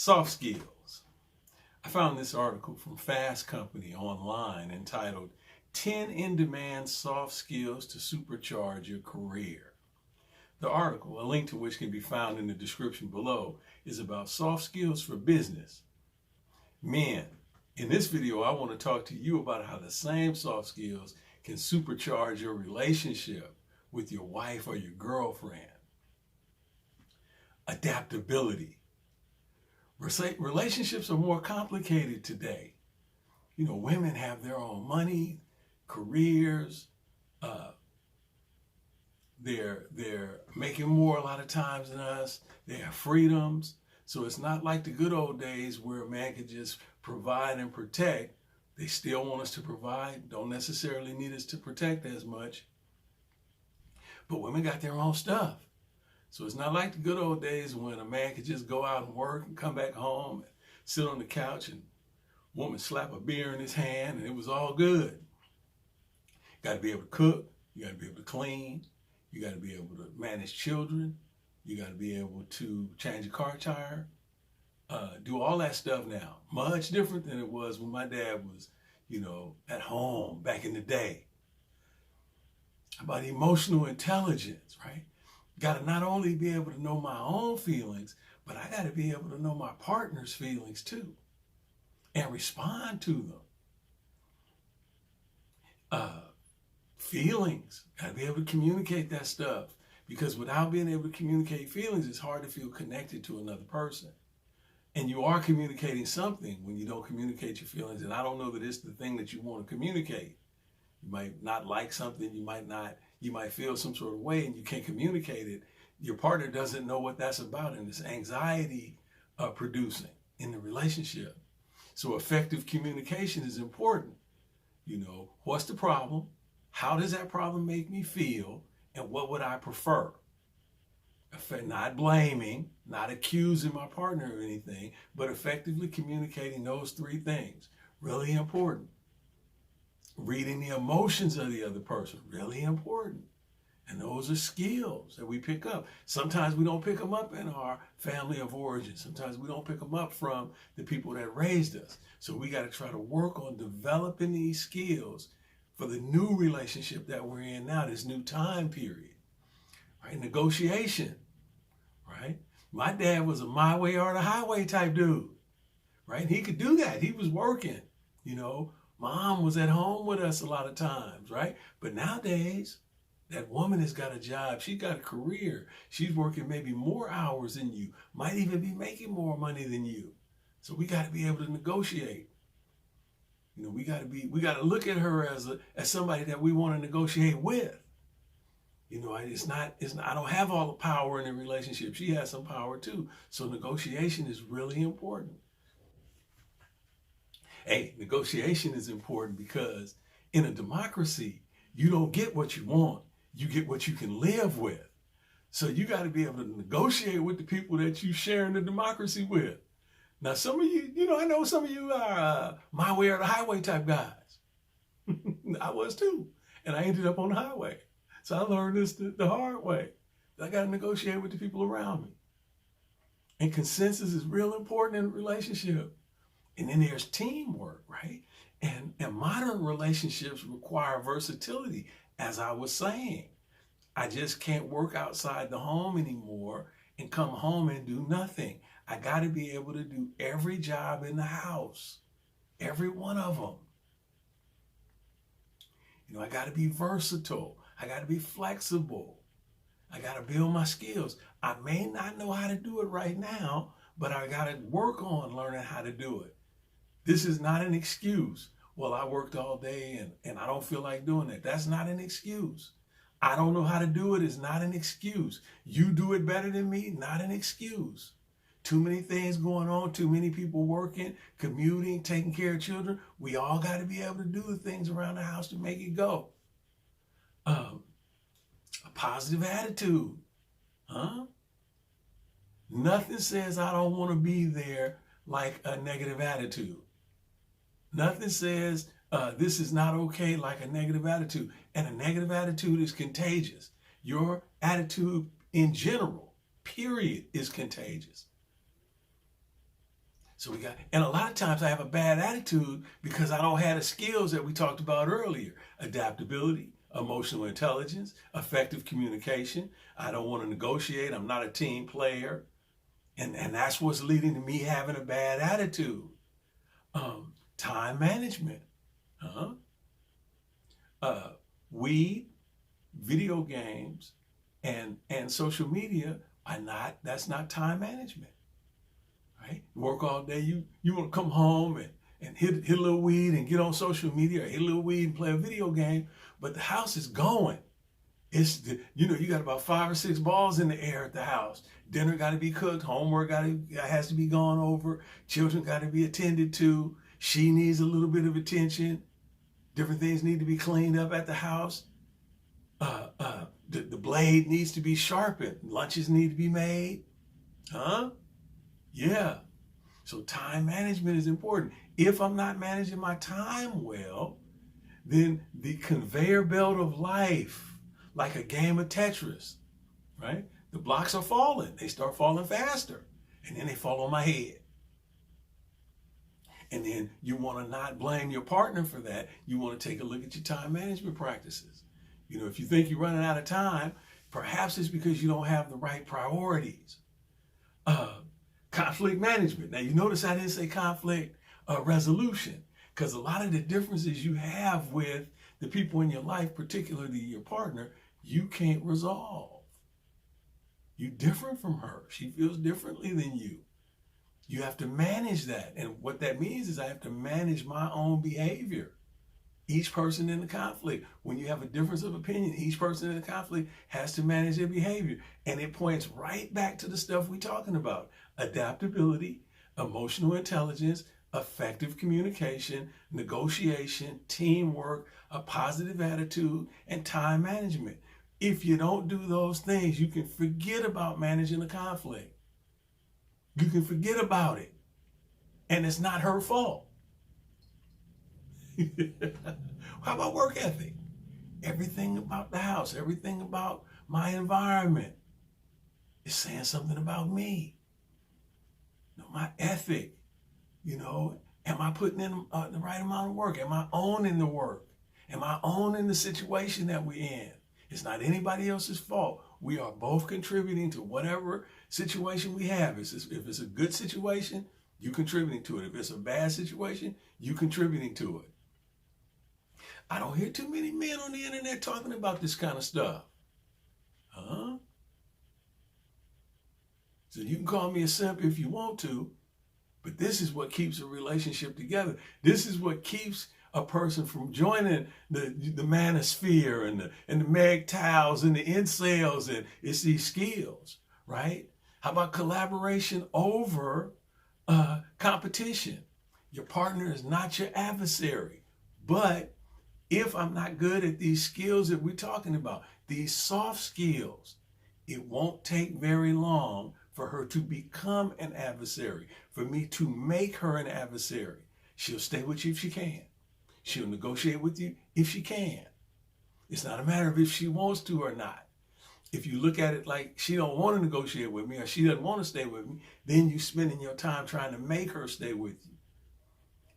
Soft skills. I found this article from Fast Company online entitled 10 in-demand soft skills to supercharge your career. The article, a link to which can be found in the description below, is about soft skills for business. Men, in this video, I want to talk to you about how the same soft skills can supercharge your relationship with your wife or your girlfriend. Adaptability. Relationships are more complicated today. You know, women have their own money, careers. They're making more a lot of times than us. They have freedoms. So it's not like the good old days where a man could just provide and protect. They still want us to provide, don't necessarily need us to protect as much. But women got their own stuff. So it's not like the good old days when a man could just go out and work and come back home and sit on the couch and a woman slap a beer in his hand and it was all good. You got to be able to cook. You got to be able to clean. You got to be able to manage children. You got to be able to change a car tire. Do all that stuff now. Much different than it was when my dad was, at home back in the day. About emotional intelligence, right? Got to not only be able to know my own feelings, but I got to be able to know my partner's feelings too and respond to them. Feelings, got to be able to communicate that stuff, because without being able to communicate feelings, it's hard to feel connected to another person. And you are communicating something when you don't communicate your feelings. And I don't know that it's the thing that you want to communicate. You might not like something, you might feel some sort of way and you can't communicate it. Your partner doesn't know what that's about, and it's anxiety producing in the relationship. So effective communication is important. What's the problem? How does that problem make me feel? And what would I prefer? Not blaming, not accusing my partner of anything, but effectively communicating those three things. Really important. Reading the emotions of the other person, really important. And those are skills that we pick up. Sometimes we don't pick them up in our family of origin. Sometimes we don't pick them up from the people that raised us. So we got to try to work on developing these skills for the new relationship that we're in now, this new time period. Right? Negotiation, right? My dad was a my way or the highway type dude, right? He could do that. He was working, Mom was at home with us a lot of times, right? But nowadays, that woman has got a job. She's got a career. She's working maybe more hours than you, might even be making more money than you. So we got to be able to negotiate. We got to look at her as somebody that we want to negotiate with. I don't have all the power in the relationship. She has some power too. So negotiation is really important. Hey, negotiation is important because in a democracy, you don't get what you want. You get what you can live with. So you got to be able to negotiate with the people that you sharing the democracy with. Now, some of you, I know some of you are my way or the highway type guys. I was too. And I ended up on the highway. So I learned this the hard way. I got to negotiate with the people around me. And consensus is real important in a relationship. And then there's teamwork, right? And modern relationships require versatility, as I was saying. I just can't work outside the home anymore and come home and do nothing. I got to be able to do every job in the house, every one of them. I got to be versatile. I got to be flexible. I got to build my skills. I may not know how to do it right now, but I got to work on learning how to do it. This is not an excuse. Well, I worked all day and I don't feel like doing it. That's not an excuse. I don't know how to do it is not an excuse. You do it better than me, not an excuse. Too many things going on, too many people working, commuting, taking care of children. We all got to be able to do the things around the house to make it go. A positive attitude. Nothing says I don't want to be there like a negative attitude. Nothing says this is not okay like a negative attitude. And a negative attitude is contagious. Your attitude in general, period, is contagious. So and a lot of times I have a bad attitude because I don't have the skills that we talked about earlier. Adaptability, emotional intelligence, effective communication. I don't want to negotiate. I'm not a team player. And that's what's leading to me having a bad attitude. Time management. Weed, video games, and social media that's not time management. Right? Work all day. You want to come home and hit a little weed and get on social media, or hit a little weed and play a video game, but the house is going. You got about 5 or 6 balls in the air at the house. Dinner got to be cooked. Homework has to be gone over. Children got to be attended to. She needs a little bit of attention. Different things need to be cleaned up at the house. The blade needs to be sharpened. Lunches need to be made. Yeah. So time management is important. If I'm not managing my time well, then the conveyor belt of life, like a game of Tetris, right? The blocks are falling. They start falling faster. And then they fall on my head. And then you want to not blame your partner for that. You want to take a look at your time management practices. If you think you're running out of time, perhaps it's because you don't have the right priorities. Conflict management. Now, you notice I didn't say conflict resolution, because a lot of the differences you have with the people in your life, particularly your partner, you can't resolve. You're different from her. She feels differently than you. You have to manage that. And what that means is I have to manage my own behavior. Each person in the conflict, when you have a difference of opinion, each person in the conflict has to manage their behavior. And it points right back to the stuff we're talking about. Adaptability, emotional intelligence, effective communication, negotiation, teamwork, a positive attitude, and time management. If you don't do those things, you can forget about managing a conflict. You can forget about it. And it's not her fault. How about work ethic? Everything about the house, everything about my environment is saying something about me. My ethic, am I putting in the right amount of work? Am I owning the work? Am I owning the situation that we're in? It's not anybody else's fault. We are both contributing to whatever situation we have. If it's a good situation, you contributing to it. If it's a bad situation, you contributing to it. I don't hear too many men on the internet talking about this kind of stuff. So you can call me a simp if you want to, but this is what keeps a relationship together. This is what keeps a person from joining the manosphere and the MGTOWs and the incels, and it's these skills, right? How about collaboration over competition? Your partner is not your adversary, but if I'm not good at these skills that we're talking about, these soft skills, it won't take very long for her to become an adversary, for me to make her an adversary. She'll stay with you if she can. She'll negotiate with you if she can. It's not a matter of if she wants to or not. If you look at it like she don't want to negotiate with me or she doesn't want to stay with me, then you're spending your time trying to make her stay with you.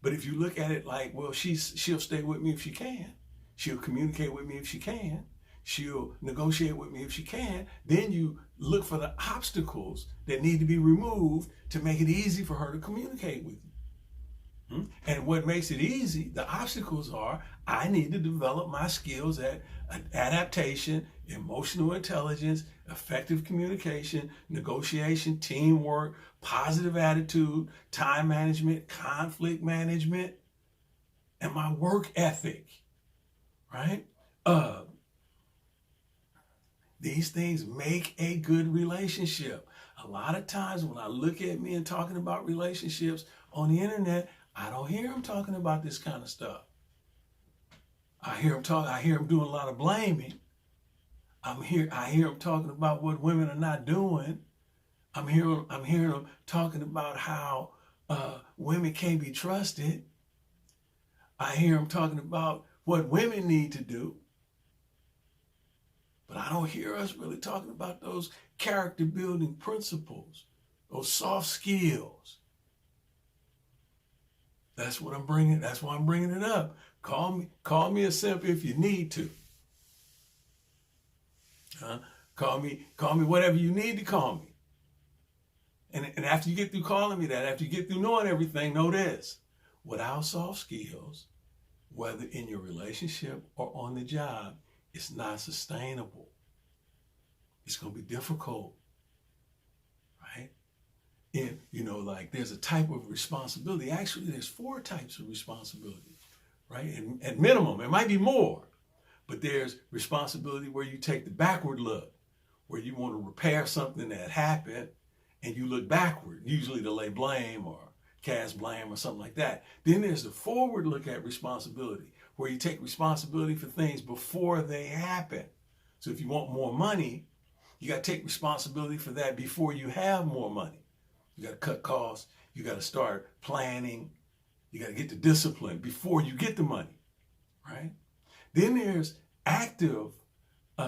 But if you look at it like, well, she'll stay with me if she can. She'll communicate with me if she can. She'll negotiate with me if she can. Then you look for the obstacles that need to be removed to make it easy for her to communicate with you. And what makes it easy, the obstacles are, I need to develop my skills at adaptation, emotional intelligence, effective communication, negotiation, teamwork, positive attitude, time management, conflict management, and my work ethic, right? These things make a good relationship. A lot of times when I look at men talking about relationships on the internet, I don't hear them talking about this kind of stuff. I hear them doing a lot of blaming. I hear them talking about what women are not doing. I'm hearing them talking about how women can't be trusted. I hear them talking about what women need to do. But I don't hear us really talking about those character building principles, those soft skills. That's what I'm bringing. That's why I'm bringing it up. Call me a simp if you need to. Call me whatever you need to call me. And after you get through calling me that, after you get through knowing everything, know this. Without soft skills, whether in your relationship or on the job, it's not sustainable. It's going to be difficult, right? And, like there's a type of responsibility. Actually, there's 4 types of responsibility, right? And at minimum, it might be more, but there's responsibility where you take the backward look, where you want to repair something that happened and you look backward, usually to lay blame or cast blame or something like that. Then there's the forward look at responsibility, where you take responsibility for things before they happen. So if you want more money, you got to take responsibility for that before you have more money. You got to cut costs. You got to start planning. You got to get the discipline before you get the money, right? Then there's active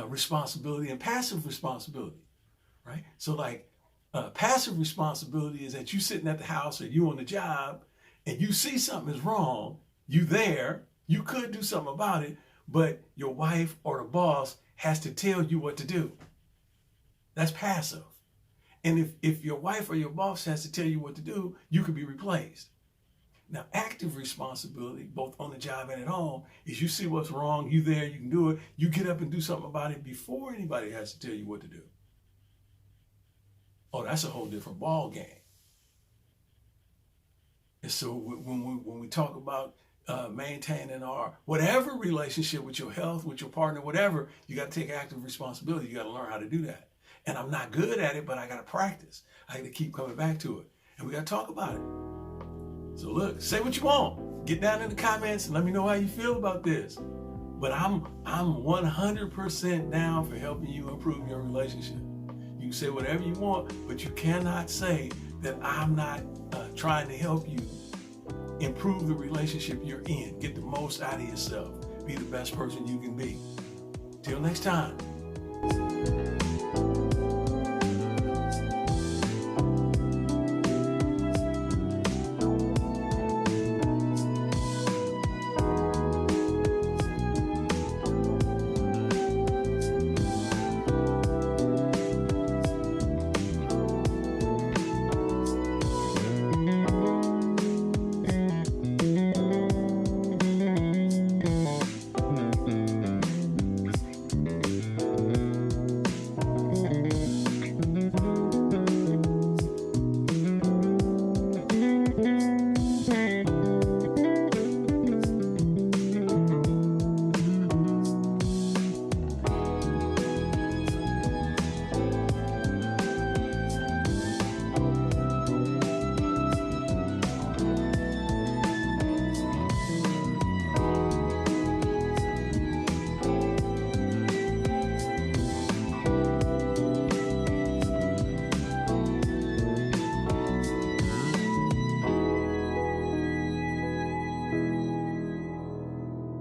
responsibility and passive responsibility, right? So like passive responsibility is that you sitting at the house or you on the job and you see something is wrong, you there, you could do something about it, but your wife or the boss has to tell you what to do. That's passive. And if your wife or your boss has to tell you what to do, you could be replaced. Now, active responsibility, both on the job and at home, is you see what's wrong, you there, you can do it, you get up and do something about it before anybody has to tell you what to do. Oh, that's a whole different ball game. And so when we talk about maintaining our whatever relationship with your health, with your partner, whatever, you got to take active responsibility. You got to learn how to do that. And I'm not good at it, but I got to practice. I got to keep coming back to it. And we got to talk about it. So look, say what you want. Get down in the comments and let me know how you feel about this. But I'm 100% down for helping you improve your relationship. You can say whatever you want, but you cannot say that I'm not trying to help you improve the relationship you're in. Get the most out of yourself. Be the best person you can be. Till next time.